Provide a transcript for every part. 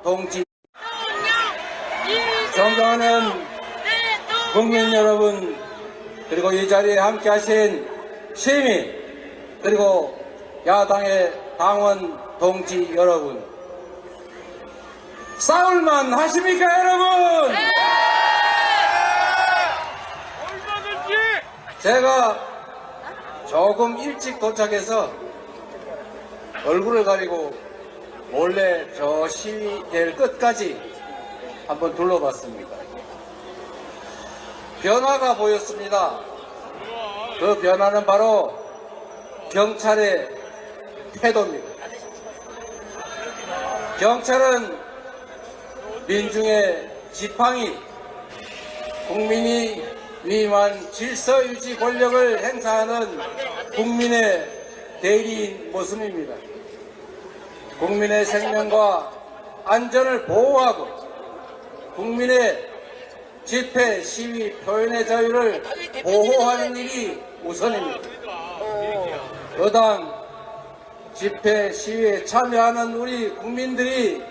동지, 존경하는 국민 여러분, 그리고 이 자리에 함께 하신 시민, 그리고 야당의 당원 동지 여러분, 싸울만 하십니까 여러분? 네! 얼마든지! 제가 조금 일찍 도착해서 얼굴을 가리고 몰래 저 시위대를 끝까지 한번 둘러봤습니다. 변화가 보였습니다. 그 변화는 바로 경찰의 태도입니다. 경찰은 민중의 지팡이, 국민이 위임한 질서유지 권력을 행사하는 국민의 대리인 모습입니다. 국민의 생명과 안전을 보호하고 국민의 집회, 시위, 표현의 자유를 보호하는 일이 우선입니다. 여당 집회, 시위에 참여하는 우리 국민들이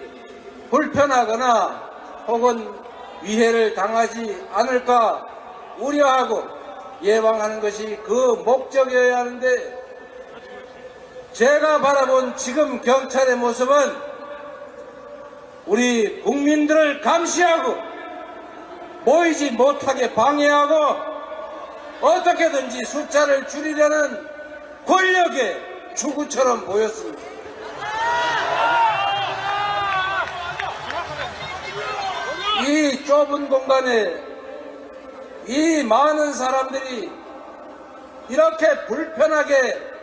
불편하거나 혹은 위해를 당하지 않을까 우려하고 예방하는 것이 그 목적이어야 하는데, 제가 바라본 지금 경찰의 모습은 우리 국민들을 감시하고 모이지 못하게 방해하고 어떻게든지 숫자를 줄이려는 권력의 추구처럼 보였습니다. 이 좁은 공간에 이 많은 사람들이 이렇게 불편하게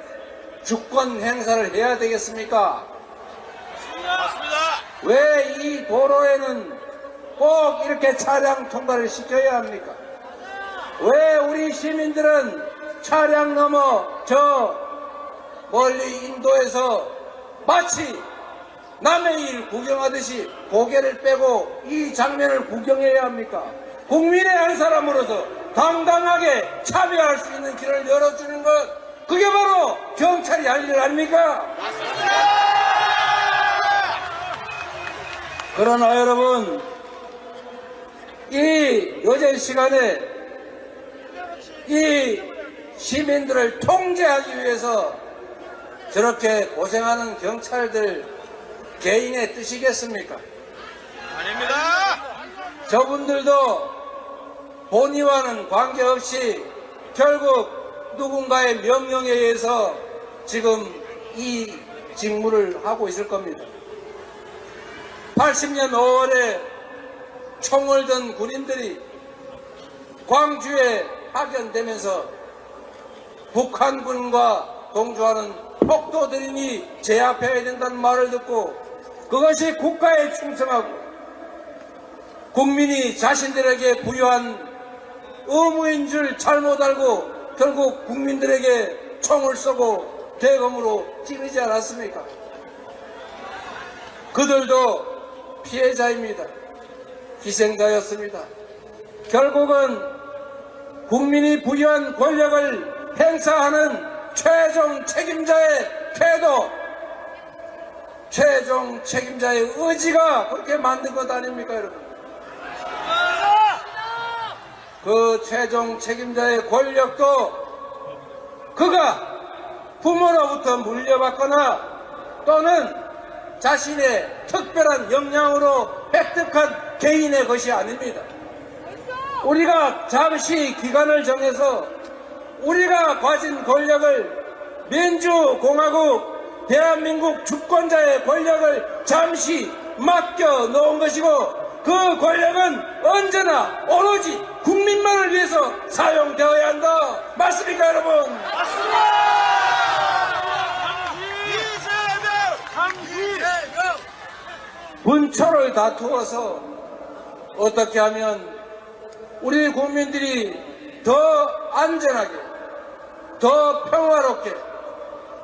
주권 행사를 해야 되겠습니까? 맞습니다. 왜 이 도로에는 꼭 이렇게 차량 통과를 시켜야 합니까? 왜 우리 시민들은 차량 넘어 저 멀리 인도에서 마치 남의 일 구경하듯이 고개를 빼고 이 장면을 구경해야 합니까? 국민의 한 사람으로서 당당하게 참여할 수 있는 길을 열어주는 것, 그게 바로 경찰이 할 일 아닙니까? 그러나 여러분, 이 늦은 시간에 이 시민들을 통제하기 위해서 저렇게 고생하는 경찰들 개인의 뜻이겠습니까? 아닙니다. 저분들도 본의와는 관계없이 결국 누군가의 명령에 의해서 지금 이 직무를 하고 있을 겁니다. 80년 5월에 총을 든 군인들이 광주에 파견되면서 북한군과 동조하는 폭도들이니 제압해야 된다는 말을 듣고 그것이 국가에 충성하고 국민이 자신들에게 부여한 의무인 줄 잘못 알고 결국 국민들에게 총을 쏘고 대검으로 찌르지 않았습니까? 그들도 피해자입니다. 희생자였습니다. 결국은 국민이 부여한 권력을 행사하는 최종 책임자의 태도, 최종 책임자의 의지가 그렇게 만든 것 아닙니까, 여러분? 그 최종 책임자의 권력도 그가 부모로부터 물려받거나 또는 자신의 특별한 역량으로 획득한 개인의 것이 아닙니다. 우리가 잠시 기간을 정해서 우리가 가진 권력을 민주공화국 대한민국 주권자의 권력을 잠시 맡겨 놓은 것이고, 그 권력은 언제나 오로지 국민만을 위해서 사용되어야 한다. 맞습니까, 여러분? 분초를 다투어서 어떻게 하면 우리 국민들이 더 안전하게, 더 평화롭게,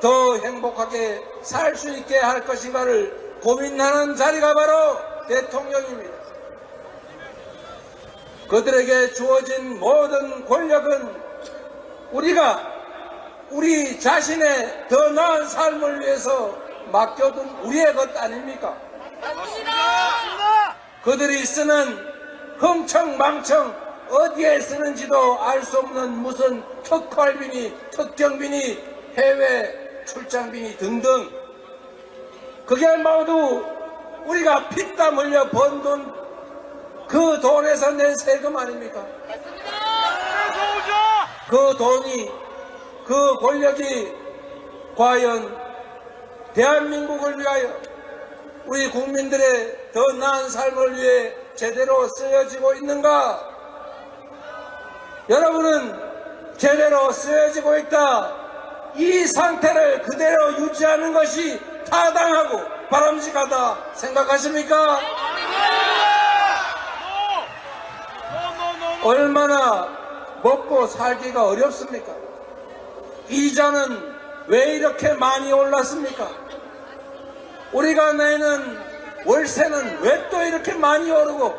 더 행복하게 살 수 있게 할 것인가를 고민하는 자리가 바로 대통령입니다. 그들에게 주어진 모든 권력은 우리가 우리 자신의 더 나은 삶을 위해서 맡겨둔 우리의 것 아닙니까? 맞습니다. 그들이 쓰는 흥청망청 어디에 쓰는지도 알 수 없는 무슨 특활비니 특경비니 해외 출장비니 등등, 그게 모두 우리가 피땀 흘려 번 돈, 그 돈에서 낸 세금 아닙니까? 그 돈이, 그 권력이 과연 대한민국을 위하여 우리 국민들의 더 나은 삶을 위해 제대로 쓰여지고 있는가? 여러분은 제대로 쓰여지고 있다, 이 상태를 그대로 유지하는 것이 타당하고 바람직하다 생각하십니까? 얼마나 먹고 살기가 어렵습니까? 이자는 왜 이렇게 많이 올랐습니까? 우리가 내는 월세는 왜 또 이렇게 많이 오르고,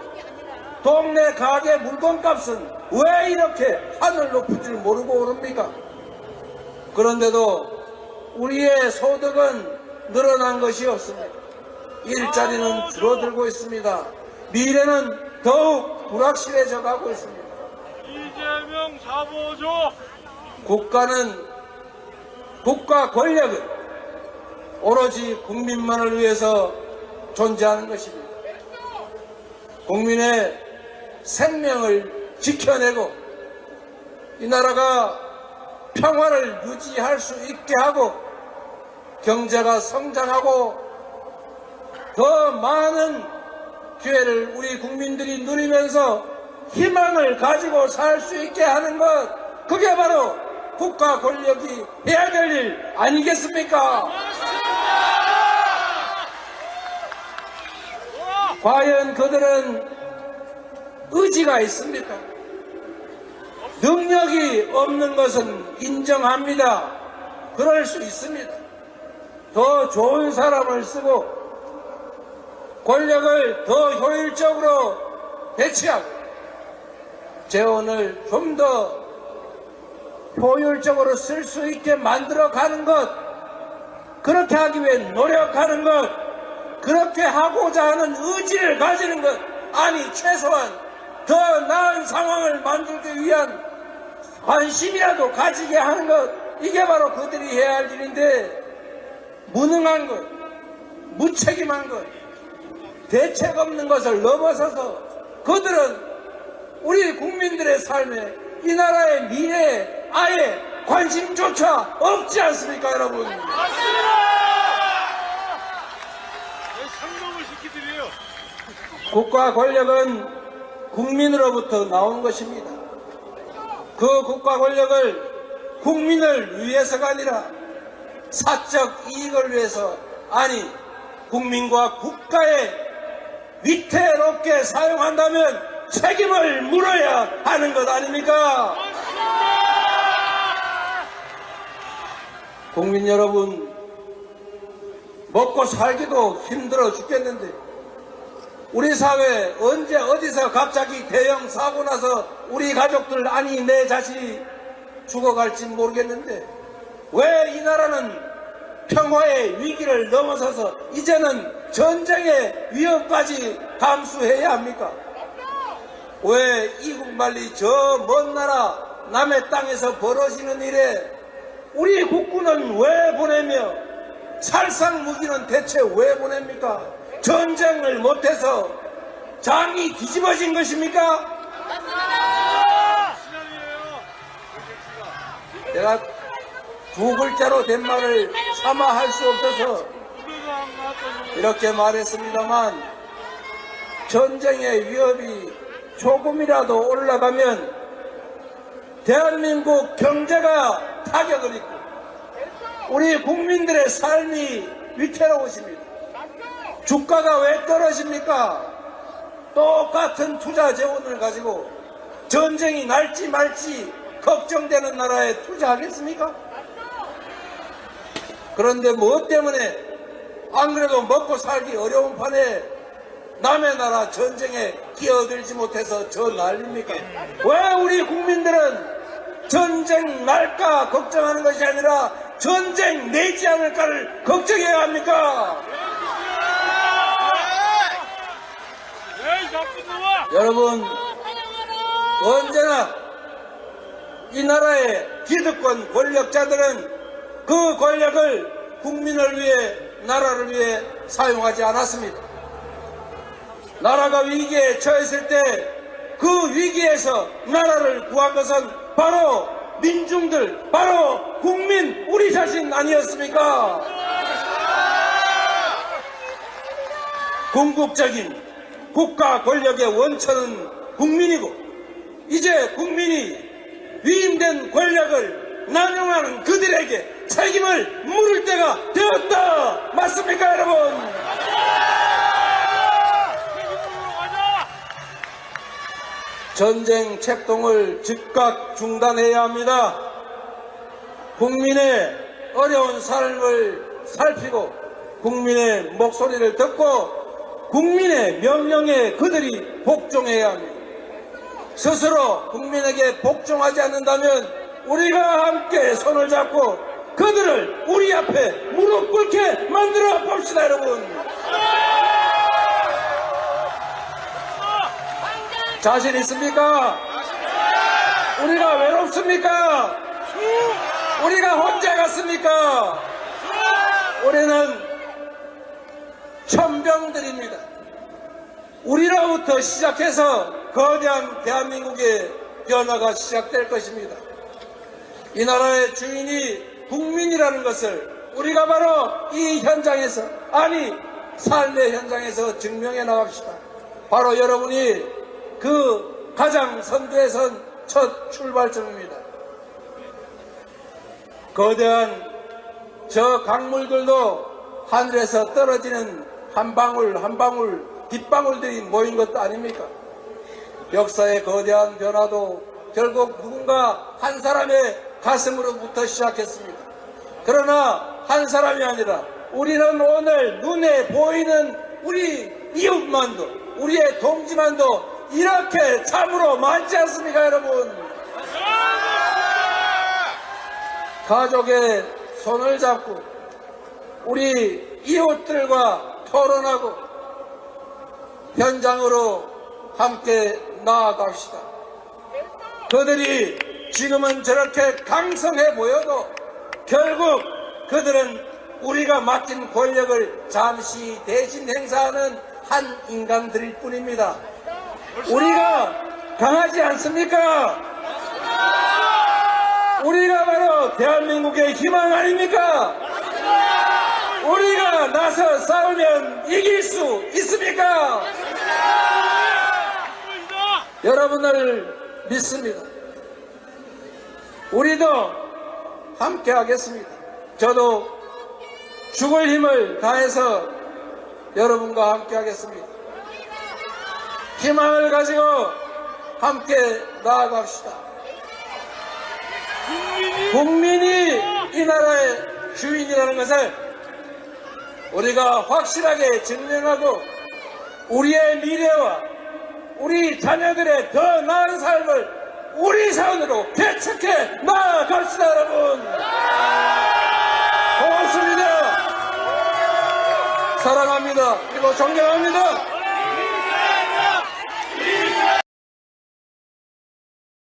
동네 가게 물건값은 왜 이렇게 하늘 높을 줄 모르고 오릅니까? 그런데도 우리의 소득은 늘어난 것이 없습니다. 일자리는 줄어들고 있습니다. 미래는 더욱 불확실해져 가고 있습니다. 이재명 사보조. 국가 권력은 오로지 국민만을 위해서 존재하는 것입니다. 국민의 생명을 지켜내고 이 나라가 평화를 유지할 수 있게 하고 경제가 성장하고 더 많은 기회를 우리 국민들이 누리면서 희망을 가지고 살 수 있게 하는 것, 그게 바로 국가 권력이 해야 될 일 아니겠습니까? 과연 그들은 의지가 있습니까? 능력이 없는 것은 인정합니다. 그럴 수 있습니다. 더 좋은 사람을 쓰고 권력을 더 효율적으로 배치하고 재원을 좀 더 효율적으로 쓸 수 있게 만들어가는 것, 그렇게 하기 위해 노력하는 것, 그렇게 하고자 하는 의지를 가지는 것, 아니 최소한 더 나은 상황을 만들기 위한 관심이라도 가지게 하는 것, 이게 바로 그들이 해야 할 일인데, 무능한 것, 무책임한 것, 대책 없는 것을 넘어서서 그들은 우리 국민들의 삶에, 이 나라의 미래에 아예 관심조차 없지 않습니까, 여러분? 맞습니다. 상명을 시켜드려요. 국가 권력은 국민으로부터 나온 것입니다. 그 국가 권력을 국민을 위해서가 아니라 사적 이익을 위해서, 아니 국민과 국가에 위태롭게 사용한다면 책임을 물어야 하는 것 아닙니까? 국민 여러분, 먹고 살기도 힘들어 죽겠는데 우리 사회 언제 어디서 갑자기 대형 사고 나서 우리 가족들, 아니 내 자식이 죽어갈지 모르겠는데 왜 이 나라는 평화의 위기를 넘어서서 이제는 전쟁의 위협까지 감수해야 합니까? 왜 이국만리 저 먼 나라 남의 땅에서 벌어지는 일에 우리 국군은 왜 보내며 살상 무기는 대체 왜 보냅니까? 전쟁을 못해서 장이 뒤집어진 것입니까? 내가 두 글자로 된 말을 차마 할 수 없어서 이렇게 말했습니다만, 전쟁의 위협이 조금이라도 올라가면 대한민국 경제가 타격을 입고 우리 국민들의 삶이 위태로워집니다. 주가가 왜 떨어집니까? 똑같은 투자 재원을 가지고 전쟁이 날지 말지 걱정되는 나라에 투자하겠습니까? 그런데 무엇 때문에 안 그래도 먹고 살기 어려운 판에 남의 나라 전쟁에 끼어들지 못해서 저 난립니까? 왜 우리 국민들은 전쟁 날까 걱정하는 것이 아니라 전쟁 내지 않을까를 걱정해야 합니까? 나쁜 놈아! 여러분, 언제나 이 나라의 기득권 권력자들은 그 권력을 국민을 위해, 나라를 위해 사용하지 않았습니다. 나라가 위기에 처했을 때 그 위기에서 나라를 구한 것은 바로 민중들, 바로 국민, 우리 자신 아니었습니까? 궁극적인 국가 권력의 원천은 국민이고, 이제 국민이 위임된 권력을 남용하는 그들에게 책임을 물을 때가 되었다. 맞습니까, 여러분? 전쟁 책동을 즉각 중단해야 합니다. 국민의 어려운 삶을 살피고 국민의 목소리를 듣고 국민의 명령에 그들이 복종해야 합니다. 스스로 국민에게 복종하지 않는다면 우리가 함께 손을 잡고 그들을 우리 앞에 무릎 꿇게 만들어 봅시다, 여러분. 자신 있습니까? 우리가 외롭습니까? 우리가 혼자 갔습니까? 우리는 천병들입니다. 우리로부터 시작해서 거대한 대한민국의 변화가 시작될 것입니다. 이 나라의 주인이 국민이라는 것을 우리가 바로 이 현장에서, 아니 삶의 현장에서 증명해 나갑시다. 바로 여러분이 그 가장 선두에 선 첫 출발점입니다. 거대한 저 강물들도 하늘에서 떨어지는 한 방울 한 방울 빗방울들이 모인 것도 아닙니까? 역사의 거대한 변화도 결국 누군가 한 사람의 가슴으로부터 시작했습니다. 그러나 한 사람이 아니라 우리는 오늘 눈에 보이는 우리 이웃만도, 우리의 동지만도 이렇게 참으로 많지 않습니까, 여러분? 가족의 손을 잡고 우리 이웃들과 토론하고 현장으로 함께 나아갑시다. 그들이 지금은 저렇게 강성해 보여도 결국 그들은 우리가 맡긴 권력을 잠시 대신 행사하는 한 인간들일 뿐입니다. 우리가 강하지 않습니까? 우리가 바로 대한민국의 희망 아닙니까? 우리가 나서 싸우면 이길 수 있습니까? 여러분을 믿습니다. 우리도 함께 하겠습니다. 저도 죽을 힘을 다해서 여러분과 함께 하겠습니다. 희망을 가지고 함께 나아갑시다. 국민이 이 나라의 주인이라는 것을 우리가 확실하게 증명하고 우리의 미래와 우리 자녀들의 더 나은 삶을 우리 손으로 개척해 나아갑시다, 여러분. 고맙습니다. 사랑합니다. 그리고 존경합니다.